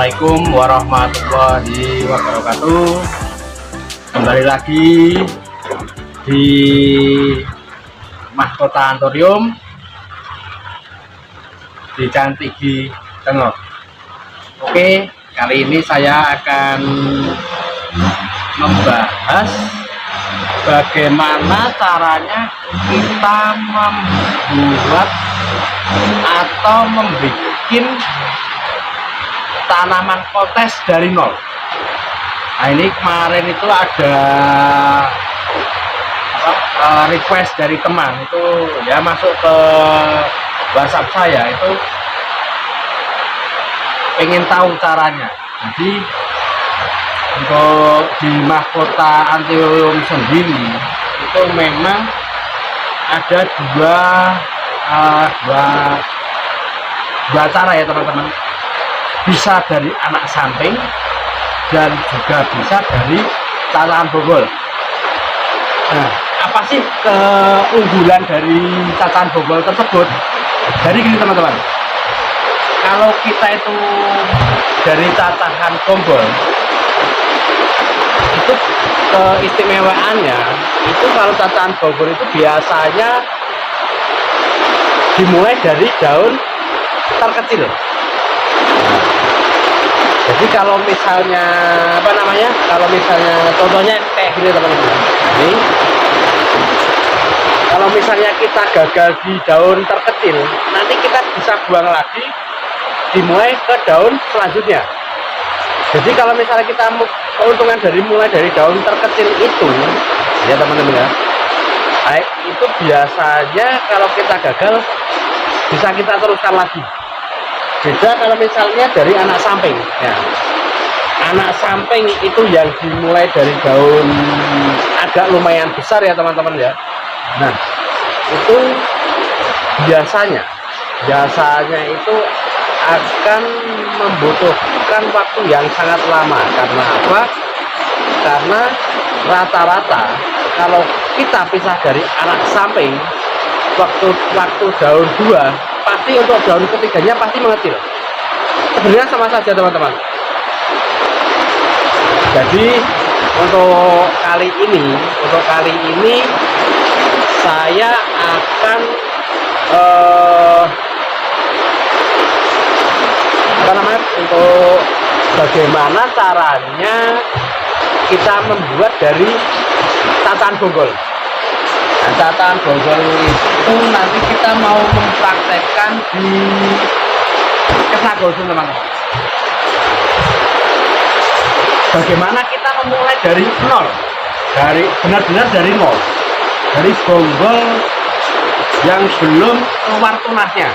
Assalamualaikum warahmatullahi wabarakatuh. Kembali lagi di Mahkota Anthurium di Cantigi Tengok. Oke, kali ini saya akan membahas bagaimana caranya kita membuat atau membuat tanaman kontes dari nol. Nah, ini kemarin itu ada request dari teman itu ya, masuk ke WhatsApp saya, itu pengen tahu caranya. Jadi untuk di Mahkota Anthurium sendiri itu memang ada dua cara ya teman-teman. Bisa dari anak samping dan juga bisa dari cacaan bonggol. Nah, apa sih keunggulan dari cacaan bonggol tersebut? Jadi gini teman-teman, kalau kita itu dari cacaan bonggol itu keistimewaannya itu, kalau cacaan bonggol itu biasanya dimulai dari daun terkecil. Jadi kalau misalnya kalau misalnya contohnya kayak gini teman-teman, ini kalau misalnya kita gagal di daun terkecil, nanti kita bisa buang lagi, dimulai ke daun selanjutnya. Jadi kalau misalnya kita keuntungan mulai dari daun terkecil itu ya teman-teman ya, baik itu biasanya kalau kita gagal bisa kita teruskan lagi. Beda kalau misalnya dari anak samping ya. Anak samping itu yang dimulai dari daun agak lumayan besar ya teman-teman ya. Nah, itu biasanya itu akan membutuhkan waktu yang sangat lama. Karena apa? Karena rata-rata kalau kita pisah dari anak samping, waktu daun 2 pasti untuk daun ketiganya pasti mengecil. Sebenarnya sama saja teman-teman. Jadi untuk kali ini saya akan untuk bagaimana caranya kita membuat dari cacaan bonggol. Nah, cacaan bonggol itu nanti kita mau mempraktekkan di Kesagosun teman-teman. Bagaimana kita memulai dari nol, benar-benar dari nol, dari bonggol yang belum keluar tunasnya.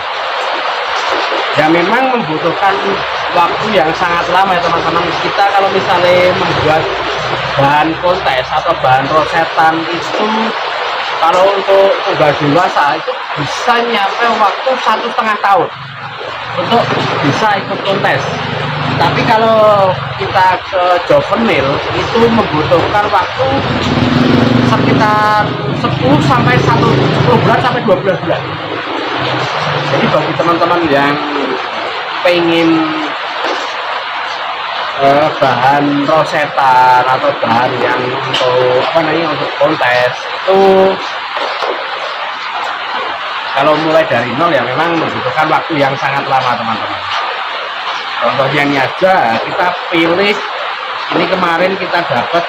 Ya memang membutuhkan waktu yang sangat lama ya teman-teman. Kita kalau misalnya membuat bahan kontes atau bahan rosetan itu, kalau untuk tunggal dewasa itu bisa nyampe waktu 1,5 tahun untuk bisa ikut kontes. Tapi kalau kita ke juvenil itu membutuhkan waktu sekitar 10 sampai 10 bulan sampai 12 bulan. Jadi bagi teman-teman yang pengen bahan rosetan atau bahan yang untuk kontes itu, kalau mulai dari nol ya memang membutuhkan waktu yang sangat lama teman-teman. Contohnya ini aja, kita pilih ini kemarin kita dapat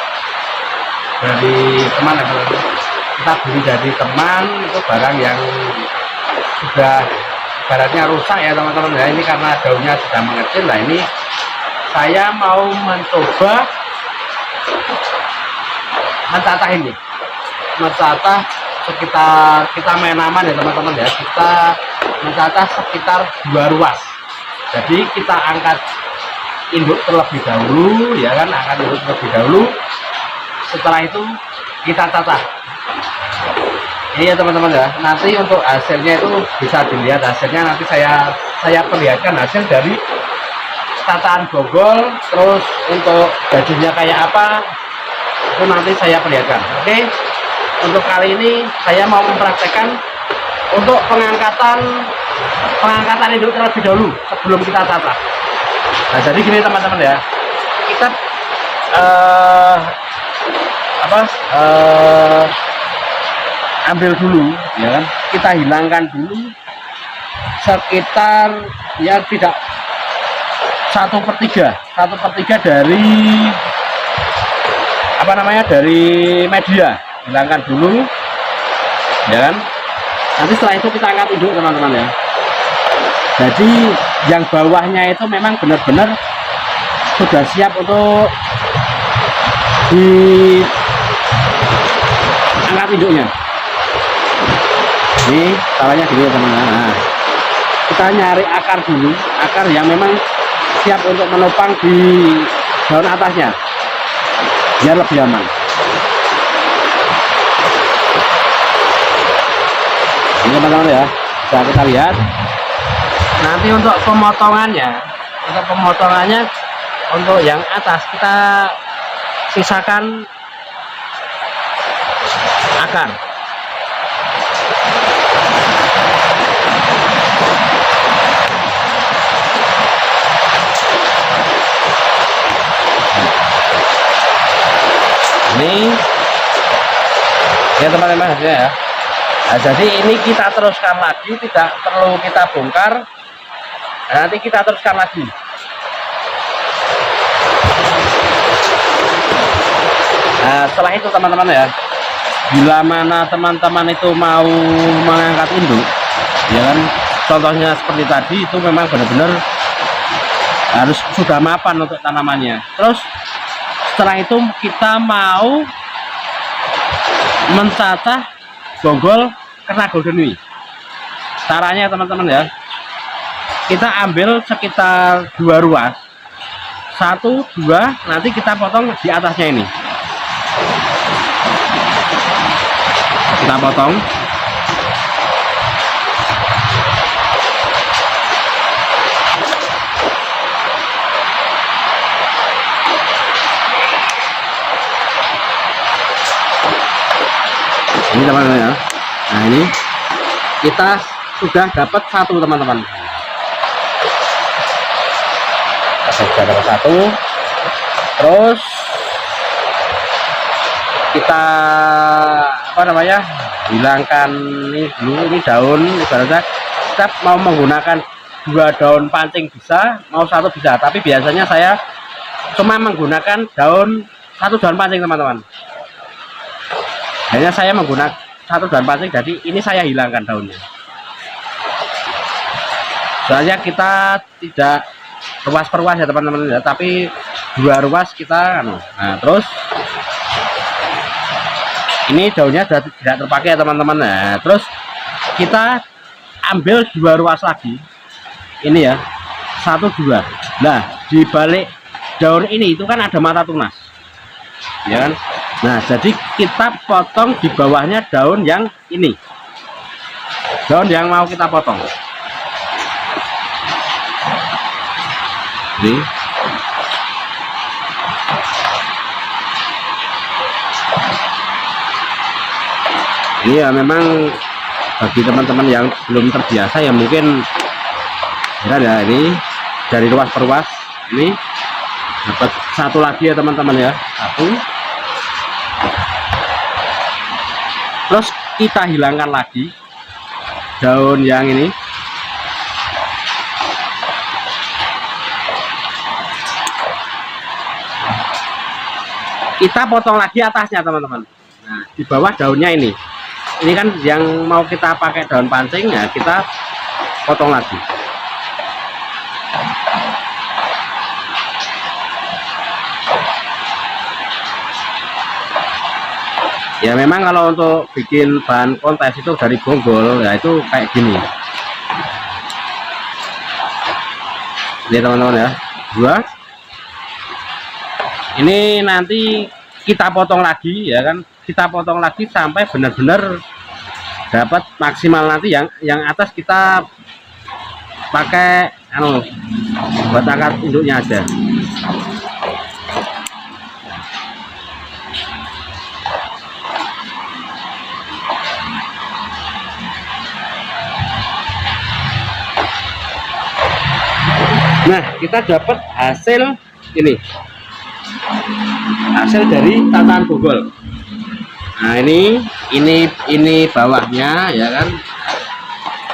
dari teman, kita beli dari teman, itu barang yang sudah baratnya rusak ya teman-teman ya. Ini karena daunnya sudah mengecil. Nah, ini saya mau mencoba mencacah ini, sekitar, kita main aman ya teman-teman ya, kita mencacah sekitar 2 ruas. Jadi kita angkat induk terlebih dahulu ya kan, setelah itu kita cacah ini ya teman-teman ya. Nanti untuk hasilnya itu bisa dilihat hasilnya, nanti saya perlihatkan hasil dari cacaan bonggol, terus untuk gajinya kayak apa itu nanti saya perlihatkan. Oke, untuk kali ini saya mau mempraktekkan untuk pengangkatan induk terlebih dahulu sebelum kita cacah. Nah jadi gini teman-teman ya, kita eh, apa ambil dulu ya kan, kita hilangkan dulu sekitar ya tidak 1/3 dari apa namanya, dari media, hilangkan dulu ya kan. Nanti setelah itu kita angkat induk teman-teman ya. Jadi yang bawahnya itu memang benar-benar sudah siap untuk diangkat induknya. Ini caranya gini teman-teman. Nah, kita nyari akar dulu, akar yang memang siap untuk menopang di daun atasnya biar lebih aman. Ini teman-teman ya, bisa kita lihat. Nanti untuk pemotongannya untuk yang atas kita sisakan akar. Ini ya teman-teman hasilnya ya. Nah, jadi ini kita teruskan lagi, tidak perlu kita bongkar. Nah, nanti kita teruskan lagi. Nah setelah itu teman-teman ya, bila mana teman-teman itu mau mengangkat induk ya kan, contohnya seperti tadi, itu memang benar-benar harus sudah mapan untuk tanamannya. Terus setelah itu kita mau mencacah bonggol kena golden wing. Caranya teman-teman ya, kita ambil sekitar 2 ruas, 1, 2, nanti kita potong di atasnya ini. Kita potong. Ini teman-teman ya. Nah ini kita sudah dapat 1 teman-teman. Sudah dapat 1. Terus kita apa namanya, hilangkan ini dulu, ini daun. Ibaratnya kita mau menggunakan 2 daun pancing bisa, mau 1 bisa, tapi biasanya saya cuma menggunakan 1 daun pancing teman-teman. Hanya saya menggunakan 1 daun pancing, jadi ini saya hilangkan daunnya. Soalnya kita tidak ruas per ruas ya teman-teman ya, tapi 2 ruas kita nah terus ini daunnya sudah tidak terpakai ya teman-teman. Nah terus kita ambil 2 ruas lagi ini ya, 1, 2. Nah di balik daun ini itu kan ada mata tunas ya kan. Nah jadi kita potong di bawahnya daun yang ini, daun yang mau kita potong ini. Ini ya memang bagi teman-teman yang belum terbiasa ya mungkin ya, ini dari ruas per ruas ini dapat 1 lagi ya teman-teman ya, 1. Terus kita hilangkan lagi daun yang ini. Kita potong lagi atasnya teman-teman. Nah di bawah daunnya ini kan yang mau kita pakai daun pancing ya, kita potong lagi. Ya memang kalau untuk bikin bahan kontes itu dari bonggol ya itu kayak gini. Ini teman-teman ya, 2. Ini nanti kita potong lagi ya kan, kita potong lagi sampai benar-benar dapat maksimal. Nanti yang atas kita pakai buat akar induknya aja. Nah, kita dapat hasil ini, hasil dari tatahan bogol. Nah, ini bawahnya ya kan.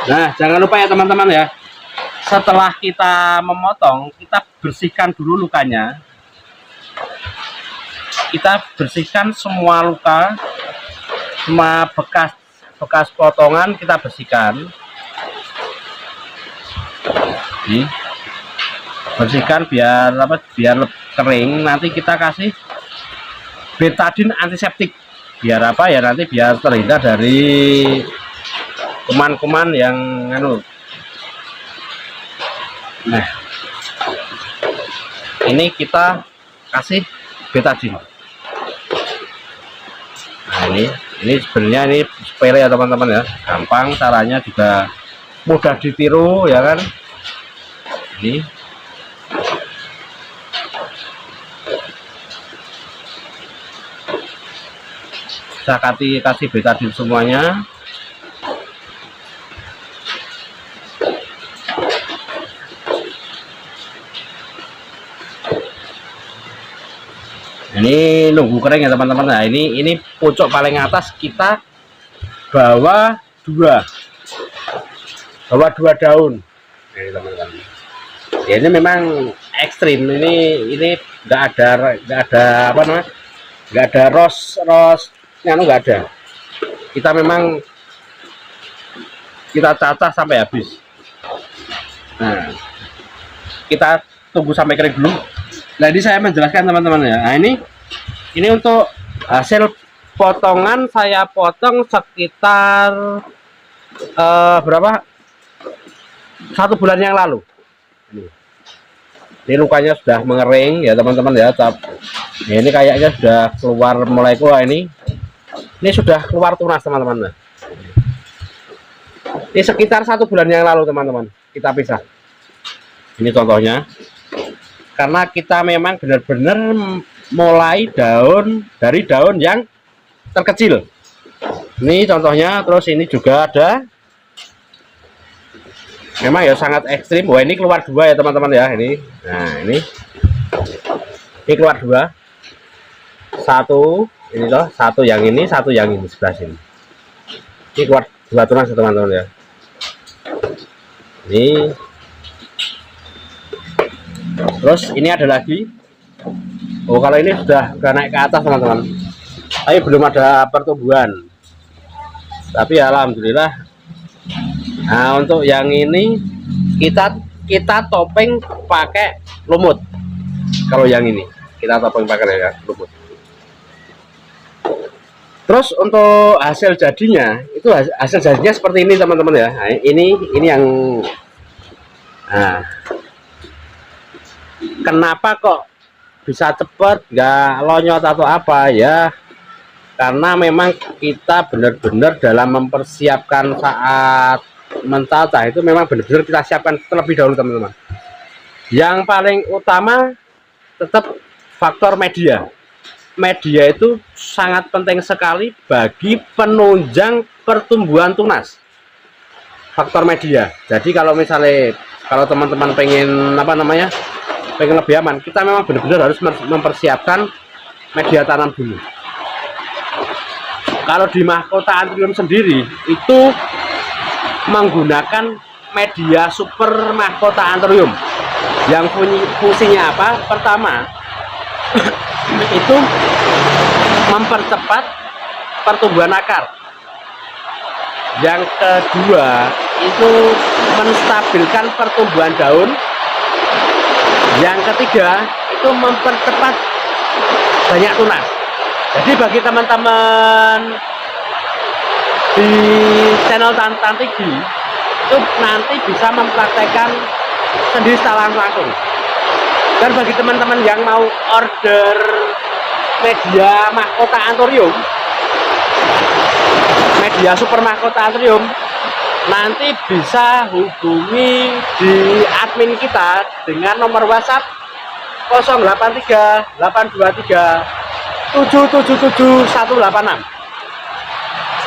Nah, jangan lupa ya teman-teman ya, setelah kita memotong, kita bersihkan dulu lukanya. Kita bersihkan semua luka, semua bekas potongan kita bersihkan. Nih, bersihkan biar biar kering. Nanti kita kasih betadine antiseptik, biar ya, nanti biar terhindar dari kuman-kuman yang Nah, ini kita kasih betadine. Nah, ini sebenarnya ini sepele ya teman-teman ya, gampang caranya, juga mudah ditiru ya kan. Ini saya kasih betadine semuanya. Ini nunggu kering ya teman-teman. Nah, ini pucuk paling atas kita bawa dua daun. Ini teman-teman. Ya, ini memang ekstrim. Ini nggak ada apa namanya, nggak ada nggak ada. Kita memang kita cacah sampai habis. Nah, kita tunggu sampai kering dulu. Nah, ini saya menjelaskan teman-teman ya. Nah, ini untuk hasil potongan, saya potong sekitar berapa, 1 bulan yang lalu. Ini lukanya sudah mengering ya teman-teman ya. Ya, ini kayaknya sudah keluar, mulai keluar. Ini sudah keluar tunas teman-teman. Ini sekitar 1 bulan yang lalu teman-teman kita pisah. Ini contohnya, karena kita memang benar-benar mulai dari daun yang terkecil. Ini contohnya. Terus ini juga ada, memang ya sangat ekstrim. Wah, ini keluar 2 ya teman-teman ya. Nah, ini keluar 2, 1 ini loh, 1 yang ini, 1 yang ini sebelah sini. Ini keluar 2 tunas ya teman-teman ya. Ini terus ini ada lagi. Oh, kalau ini sudah naik ke atas teman-teman, tapi belum ada pertumbuhan. Tapi alhamdulillah. Nah, untuk yang ini kita topeng pakai lumut. Kalau yang ini kita topeng pakai lumut. Terus untuk hasil jadinya, itu hasil jadinya seperti ini teman-teman ya. Nah, ini yang kenapa kok bisa cepet, nggak lonyot atau apa ya, karena memang kita benar-benar dalam mempersiapkan saat mentata itu memang benar-benar kita siapkan terlebih dahulu teman-teman. Yang paling utama tetap faktor media. Media itu sangat penting sekali bagi penunjang pertumbuhan tunas. Faktor media. Jadi kalau misalnya teman-teman pengen pengen lebih aman, kita memang benar-benar harus mempersiapkan media tanam dulu. Kalau di Mahkota Anthurium sendiri itu menggunakan media super Mahkota Anthurium yang fungsinya apa? Pertama, itu mempercepat pertumbuhan akar. Yang kedua, itu menstabilkan pertumbuhan daun. Yang ketiga, itu mempercepat banyak tunas. Jadi bagi teman-teman di channel Tantigi itu nanti bisa mempraktekkan sendiri secara langsung. Dan bagi teman-teman yang mau order media Mahkota Anthurium, media super Mahkota Anthurium, nanti bisa hubungi di admin kita dengan nomor WhatsApp 083 823 777 186.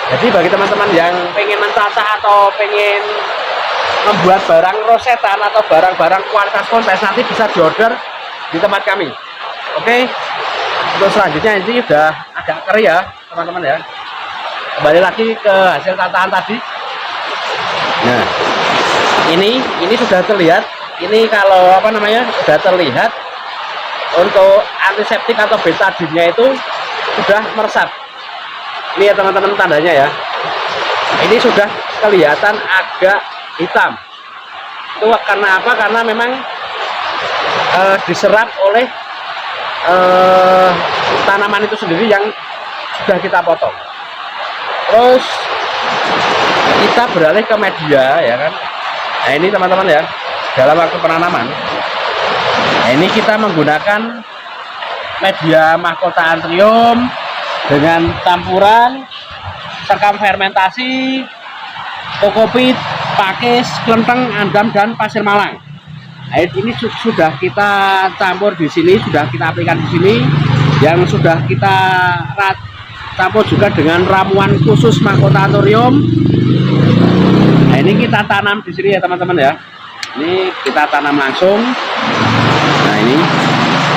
Jadi bagi teman-teman yang pengen mentata atau pengen membuat barang rosetan atau barang-barang kualitas kontes nanti bisa diorder di tempat kami. Oke, untuk selanjutnya ini udah agak kering ya teman-teman ya. Kembali lagi ke hasil tataan tadi. Nah, ini sudah terlihat. Ini kalau apa namanya sudah terlihat untuk antiseptik atau betadinnya itu sudah meresap. Ini ya teman-teman tandanya ya. Ini sudah kelihatan agak hitam. Itu karena apa? Karena memang diserap oleh tanaman itu sendiri yang sudah kita potong. Terus kita beralih ke media ya kan. Nah ini teman-teman ya, dalam waktu penanaman. Nah ini kita menggunakan media mahkota anthurium dengan campuran sekam fermentasi, kokopit, pakis, kelenteng, andam, dan pasir malang. Nah, ini sudah kita campur di sini, sudah kita aplikasikan di sini, yang sudah kita campur juga dengan ramuan khusus mahkota anthurium. Nah, ini kita tanam di sini ya teman-teman ya. Ini kita tanam langsung. Nah, ini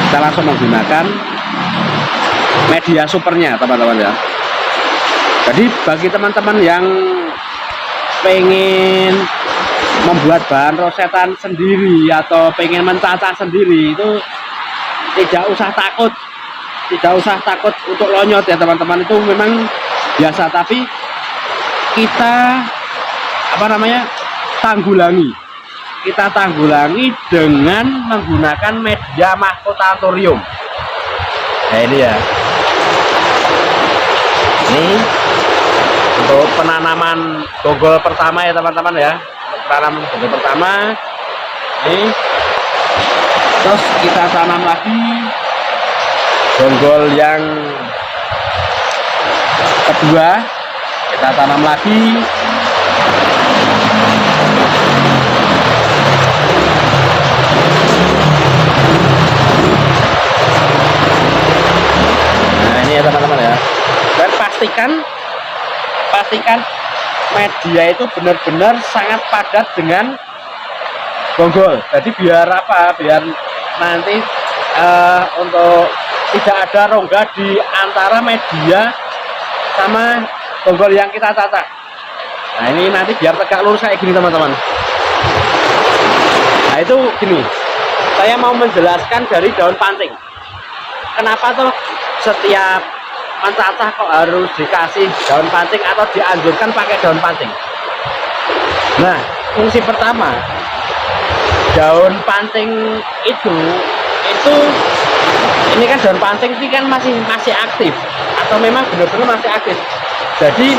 kita langsung menggunakan media supernya teman-teman ya. Jadi bagi teman-teman yang pengen membuat bahan rosetan sendiri atau pengen mencacah sendiri, itu tidak usah takut untuk lonyot ya teman-teman. Itu memang biasa, tapi kita tanggulangi dengan menggunakan media mahkota anthurium. Nah ini ya, ini untuk penanaman bonggol pertama ya teman-teman ya. Penanaman bonggol pertama ini, terus kita tanam lagi bonggol yang kedua, kita tanam lagi. Nah ini ya teman-teman ya, dan pastikan media itu benar-benar sangat padat dengan bonggol. Jadi biar apa? Biar nanti untuk tidak ada rongga di antara media sama bonggol yang kita tata. Nah ini nanti biar tegak lurus kayak gini teman-teman. Nah itu gini, saya mau menjelaskan dari daun pancing. Kenapa tuh setiap mencacah kok harus dikasih daun pancing atau dianjurkan pakai daun pancing? Nah, fungsi pertama daun pancing itu ini kan daun pancing ini kan masih aktif, atau memang benar-benar masih aktif. Jadi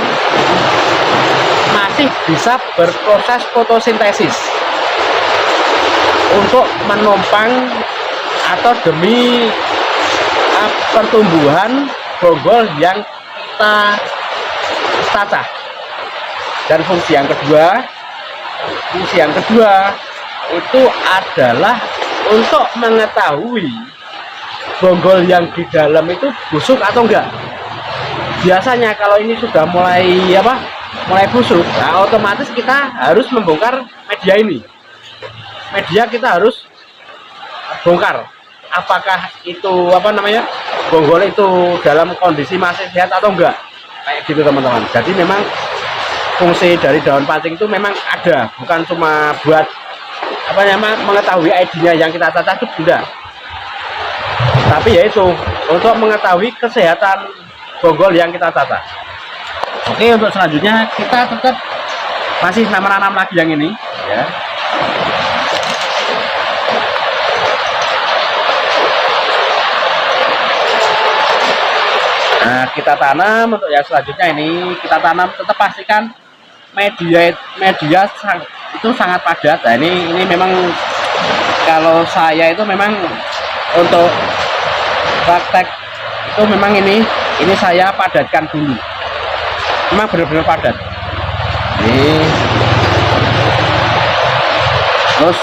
masih bisa berproses fotosintesis untuk menopang atau demi pertumbuhan bonggol yang kita cacah. Dan fungsi yang kedua itu adalah untuk mengetahui bonggol yang di dalam itu busuk atau enggak. Biasanya kalau ini sudah mulai busuk, nah otomatis kita harus membongkar media ini. Media kita harus bongkar. Apakah itu bonggol itu dalam kondisi masih sehat atau enggak, kayak gitu teman-teman. Jadi memang fungsi dari daun pancing itu memang ada, bukan cuma buat mengetahui ID-nya yang kita cacah itu tidak, tapi yaitu untuk mengetahui kesehatan bonggol yang kita cacah. Oke, untuk selanjutnya kita tetap masih menanam lagi yang ini ya. Nah, kita tanam untuk yang selanjutnya ini, kita tanam tetap pastikan media itu sangat padat. Nah, ini memang kalau saya itu memang untuk praktek itu memang ini saya padatkan dulu. Memang benar-benar padat. Terus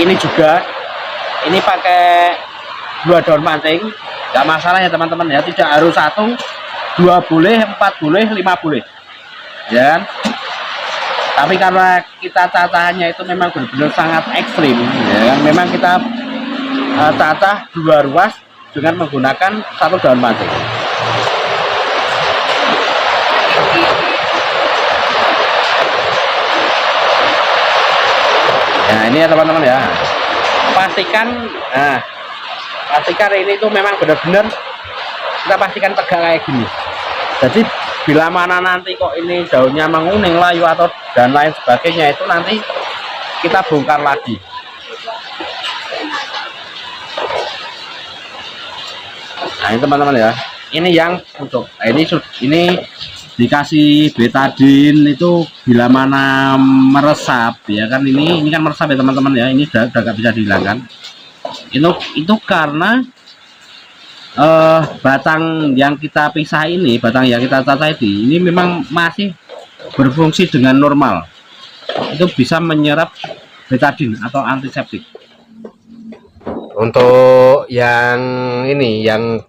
ini juga ini pakai 2 daun pancing. Nggak masalah ya teman-teman ya, tidak harus 1, 2 boleh, 4 boleh, 5 boleh ya kan? Tapi karena kita cacahannya itu memang benar-benar sangat ekstrim, ya kan? Memang kita cacah 2 ruas dengan menggunakan 1 daun mancing. Nah ini ya teman-teman ya, pastikan ini tuh memang benar-benar kita pastikan tegak kayak gini. Jadi bila mana nanti kok ini daunnya menguning, layu atau dan lain sebagainya, itu nanti kita bongkar lagi. Nah ini teman-teman ya, ini yang pucuk. Nah, ini dikasih betadin itu bila mana meresap, ya kan, ini kan meresap ya teman-teman ya, ini udah gak bisa dihilangkan. Itu karena batang yang kita pisah ini, batang yang kita cacah ini memang masih berfungsi dengan normal. Itu bisa menyerap betadin atau antiseptik. Untuk yang ini, yang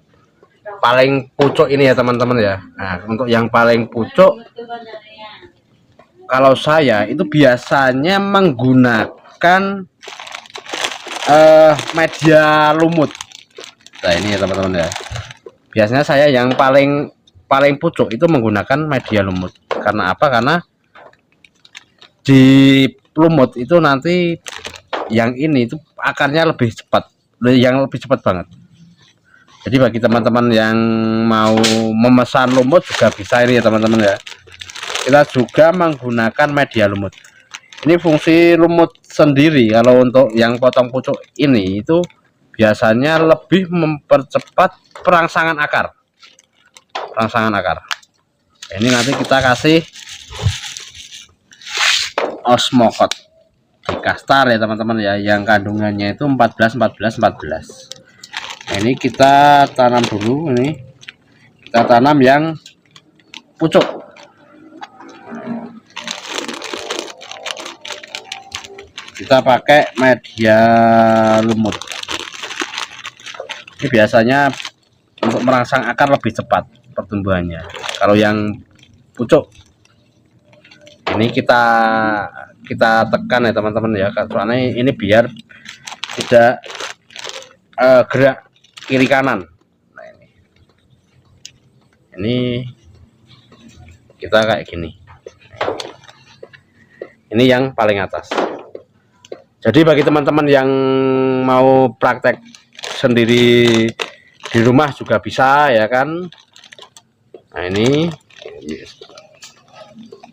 paling pucuk ini ya teman-teman ya. Nah, untuk yang paling pucuk, kalau saya itu biasanya menggunakan media lumut. Nah ini ya teman-teman ya, biasanya saya yang paling pucuk itu menggunakan media lumut. Karena apa? Karena di lumut itu nanti yang ini itu akarnya lebih cepat, lebih cepat banget. Jadi bagi teman-teman yang mau memesan lumut juga bisa ini ya teman-teman ya. Kita juga menggunakan media lumut. Ini fungsi lumut sendiri. Kalau untuk yang potong pucuk ini itu biasanya lebih mempercepat perangsangan akar. Ini nanti kita kasih osmokot di kastar ya teman-teman ya, yang kandungannya itu 14. Nah, ini kita tanam dulu, ini kita tanam yang pucuk. Kita pakai media lumut. Ini biasanya untuk merangsang akar lebih cepat pertumbuhannya. Kalau yang pucuk ini kita tekan ya teman-teman ya, soalnya ini biar tidak gerak kiri kanan. Nah ini kita kayak gini. Ini yang paling atas. Jadi bagi teman-teman yang mau praktek sendiri di rumah juga bisa ya kan. Nah ini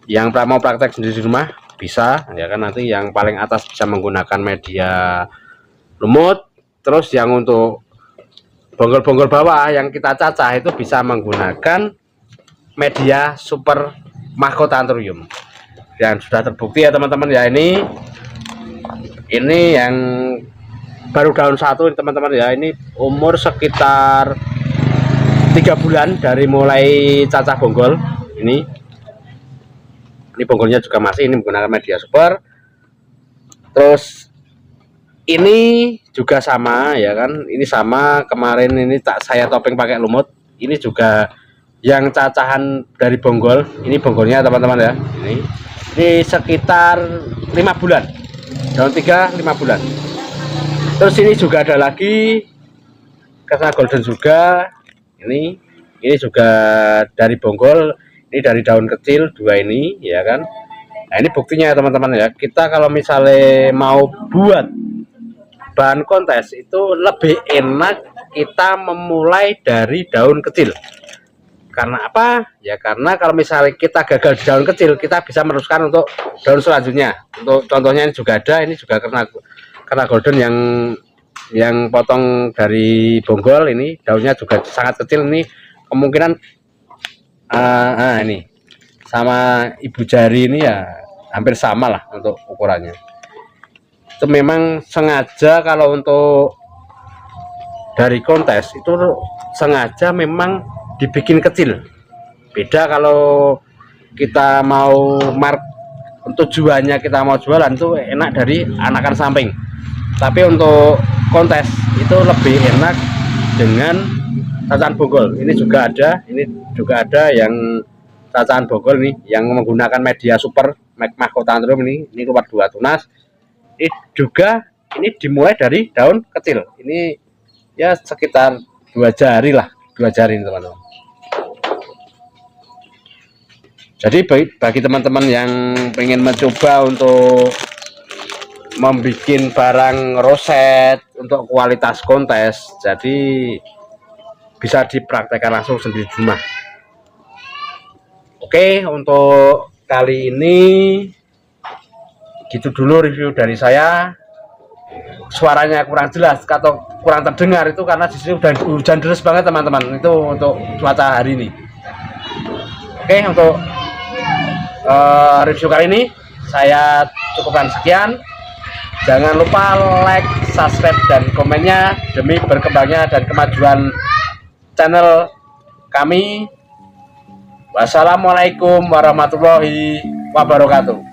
yang mau praktek sendiri di rumah bisa ya kan, nanti yang paling atas bisa menggunakan media lumut. Terus yang untuk bonggol-bonggol bawah yang kita cacah itu bisa menggunakan media super mahkota anthurium. Dan sudah terbukti ya teman-teman ya, ini yang baru daun 1 teman-teman ya, ini umur sekitar 3 bulan dari mulai cacah bonggol. Ini bonggolnya juga masih ini menggunakan media super. Terus ini juga sama ya kan, ini sama kemarin ini saya topeng pakai lumut. Ini juga yang cacahan dari bonggol, ini bonggolnya teman-teman ya, ini sekitar 5 bulan, daun 3 5 bulan. Terus ini juga ada lagi karena golden juga, ini juga dari bonggol, ini dari daun kecil 2 ini ya kan. Nah ini buktinya ya teman-teman ya, kita kalau misalnya mau buat bahan kontes itu lebih enak kita memulai dari daun kecil. Karena apa? Ya karena kalau misalnya kita gagal di daun kecil, kita bisa meneruskan untuk daun selanjutnya. Untuk contohnya ini juga ada, ini juga karena golden yang potong dari bonggol, ini daunnya juga sangat kecil. Ini kemungkinan ini sama ibu jari ini ya hampir sama lah untuk ukurannya. Itu memang sengaja kalau untuk dari kontes itu sengaja memang dibikin kecil. Beda kalau kita mau tujuannya kita mau jualan itu enak dari anakan samping. Tapi untuk kontes itu lebih enak dengan cacahan bonggol. Ini juga ada yang cacahan bonggol nih yang menggunakan media super mahkota antrum ini keluar 2 tunas. Ini juga ini dimulai dari daun kecil. Ini ya sekitar 2 jari lah, 2 jari teman-teman. Jadi bagi teman-teman yang pengen mencoba untuk membuat barang roset untuk kualitas kontes, jadi bisa dipraktekkan langsung sendiri di rumah. Oke, untuk kali ini gitu dulu review dari saya. Suaranya kurang jelas atau kurang terdengar itu karena di sini udah hujan deras banget teman-teman. Itu untuk cuaca hari ini. Oke, untuk review kali ini saya cukupkan sekian. Jangan lupa like, subscribe, dan komennya demi berkembangnya dan kemajuan channel kami. Wassalamualaikum warahmatullahi wabarakatuh.